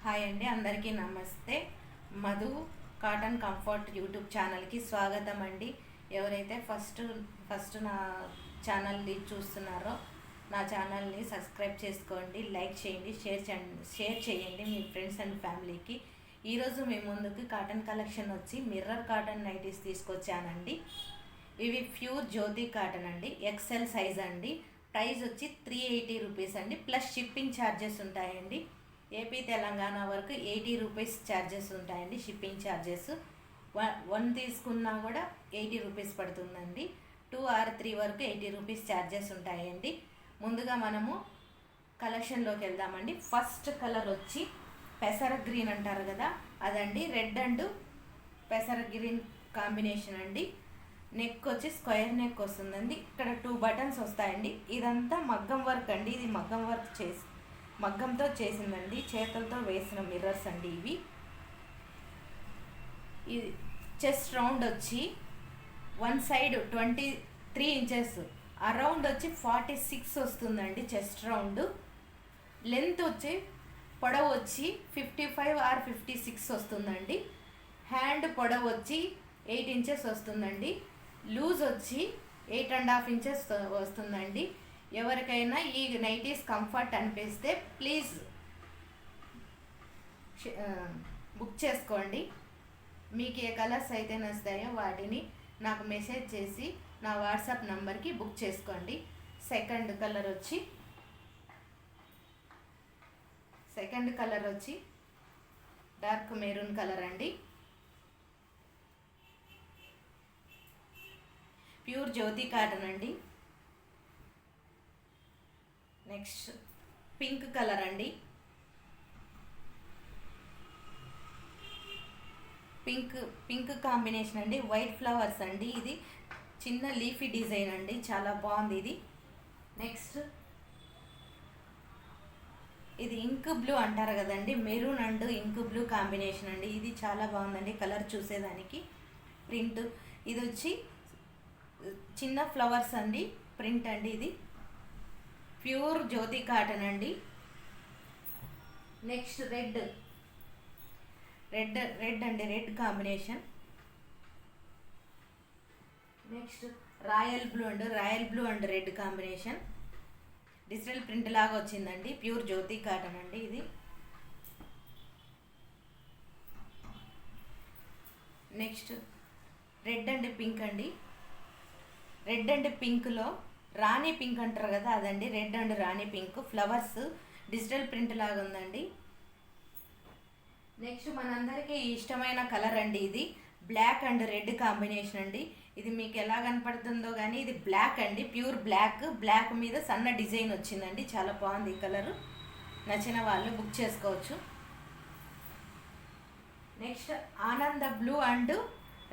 Hi అండి, అందరికీ నమస్తే. మధు కాటన్ కంఫర్ట్ యూట్యూబ్ ఛానల్కి స్వాగతం అండి. ఎవరైతే ఫస్ట్ నా ఛానల్ని చూస్తున్నారో నా ఛానల్ని సబ్స్క్రైబ్ చేసుకోండి, లైక్ చేయండి, షేర్ చేయండి మీ ఫ్రెండ్స్ అండ్ ఫ్యామిలీకి. ఈరోజు మీ ముందుకు కాటన్ కలెక్షన్ వచ్చి మిర్రర్ కాటన్ నైటీస్ తీసుకొచ్చానండి. ఇవి ప్యూర్ జ్యోతి కాటన్ అండి, ఎక్సెల్ సైజ్ అండి. ప్రైస్ వచ్చి 380 రూపీస్ అండి, ప్లస్ షిప్పింగ్ ఛార్జెస్ ఉంటాయండి. ఏపీ తెలంగాణ వరకు 80 రూపీస్ ఛార్జెస్ ఉంటాయండి, షిప్పింగ్ ఛార్జెస్. వన్ తీసుకున్నా కూడా 80 రూపీస్ పడుతుందండి. 2 or 3 వరకు 80 రూపీస్ ఛార్జెస్ ఉంటాయండి. ముందుగా మనము కలెక్షన్లోకి వెళ్దామండి. ఫస్ట్ కలర్ వచ్చి పెసర గ్రీన్ అంటారు కదా, అదండి. రెడ్ అండ్ పెసర గ్రీన్ కాంబినేషన్ అండి. నెక్ వచ్చి స్క్వేర్ నెక్ వస్తుందండి. ఇక్కడ 2 బటన్స్ వస్తాయండి. ఇదంతా మగ్గం వర్క్ అండి. ఇది మగ్గంతో చేసిందండి, చేతులతో వేసిన మిర్రర్స్ అండి ఇవి. ఇది చెస్ట్ రౌండ్ వచ్చి వన్ సైడ్ 23 ఇంచెస్, అరౌండ్ వచ్చి 46 వస్తుందండి చెస్ట్ రౌండ్. లెంత్ వచ్చి పొడవు వచ్చి 55 or 56 వస్తుందండి. హ్యాండ్ పొడవు వచ్చి 8 ఇంచెస్ వస్తుందండి. లూజ్ వచ్చి 8.5 ఇంచెస్ వస్తుందండి. ఎవరికైనా ఈ నైటీస్ కంఫర్ట్ అనిపిస్తే ప్లీజ్ బుక్ చేసుకోండి. మీకు ఏ కలర్స్ అయితే నచ్చుతాయో వాటిని నాకు మెసేజ్ చేసి నా వాట్సాప్ నంబర్కి బుక్ చేసుకోండి. సెకండ్ కలర్ వచ్చి డార్క్ మెరూన్ కలర్ అండి. ప్యూర్ జ్యోతి కాటన్ అండి. నెక్స్ట్ పింక్ కలర్ అండి. పింక్ కాంబినేషన్ అండి. వైట్ ఫ్లవర్స్ అండి. ఇది చిన్న లీఫీ డిజైన్ అండి, చాలా బాగుంది ఇది. నెక్స్ట్ ఇది ఇంక్ బ్లూ అంటారు కదండి, maroon and ink blue combination అండి. ఇది చాలా బాగుందండి కలర్ చూసేదానికి. ప్రింట్ ఇది వచ్చి చిన్న ఫ్లవర్స్ అండి, ప్రింట్ అండి. ఇది ప్యూర్ జ్యోతి కాటన్ అండి. నెక్స్ట్ రెడ్ అండి, red combination. Next royal blue and red combination. Digital print లాగా వచ్చిందండి, ప్యూర్ జ్యోతి కాటన్ అండి ఇది. నెక్స్ట్ రెడ్ అండ్ పింక్ అండి. రెడ్ అండ్ పింక్లో రాణి పింక్ అంటారు కదా, అదండి. Red and Rani pink, flowers digital print లాగా ఉందండి. నెక్స్ట్ మనందరికీ ఇష్టమైన కలర్ అండి ఇది, బ్లాక్ అండ్ రెడ్ కాంబినేషన్ అండి. ఇది మీకు ఎలా కనపడుతుందో కానీ ఇది బ్లాక్ అండి, ప్యూర్ బ్లాక్ మీద సన్న డిజైన్ వచ్చిందండి. చాలా బాగుంది ఈ కలరు. నచ్చిన వాళ్ళు బుక్ చేసుకోవచ్చు. నెక్స్ట్ ఆనంద బ్లూ అండ్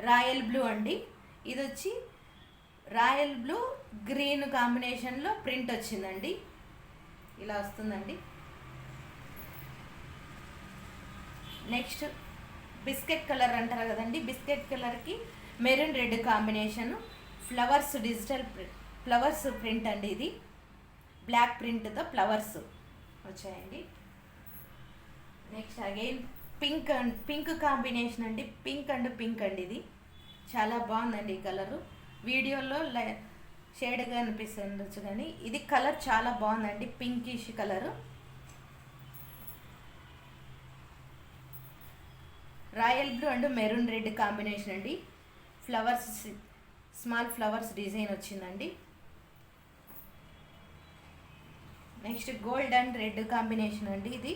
రాయల్ బ్లూ అండి. ఇది వచ్చి రాయల్ బ్లూ గ్రీన్ కాంబినేషన్లో ప్రింట్ వచ్చిందండి, ఇలా వస్తుందండి. నెక్స్ట్ బిస్కెట్ కలర్ అంటారు కదండి, బిస్కెట్ కలర్కి maroon red combination, flowers print అండి. ఇది బ్లాక్ ప్రింట్తో ఫ్లవర్స్ వచ్చాయండి. నెక్స్ట్ అగైన్ పింక్ కాంబినేషన్ అండి, పింక్ అండి. ఇది చాలా బాగుందండి ఈ కలరు. వీడియోలో షేడ్గా అనిపిస్తుండొచ్చు కానీ ఇది కలర్ చాలా బాగుందండి, pinkish colour. Royal blue and maroon red combination అండి. స్మాల్ ఫ్లవర్స్ డిజైన్ వచ్చిందండి. Next gold and red combination అండి. ఇది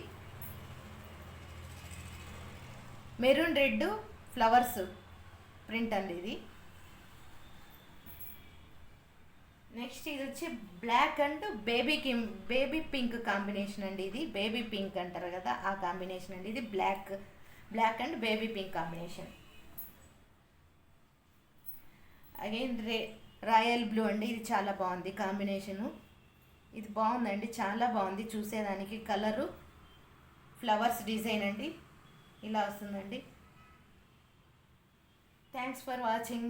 మెరూన్ రెడ్ ఫ్లవర్స్ ప్రింట్ అండి ఇది. నెక్స్ట్ ఇది వచ్చి black and baby pink combination అండి. ఇది బేబీ పింక్ అంటారు కదా, ఆ కాంబినేషన్ అండి. ఇది black and baby pink combination. Again royal blue అండి. ఇది చాలా బాగుంది కాంబినేషను. ఇది బాగుందండి, చాలా బాగుంది చూసేదానికి. కలరు ఫ్లవర్స్ డిజైన్ అండి, ఇలా వస్తుందండి. Thanks for watching.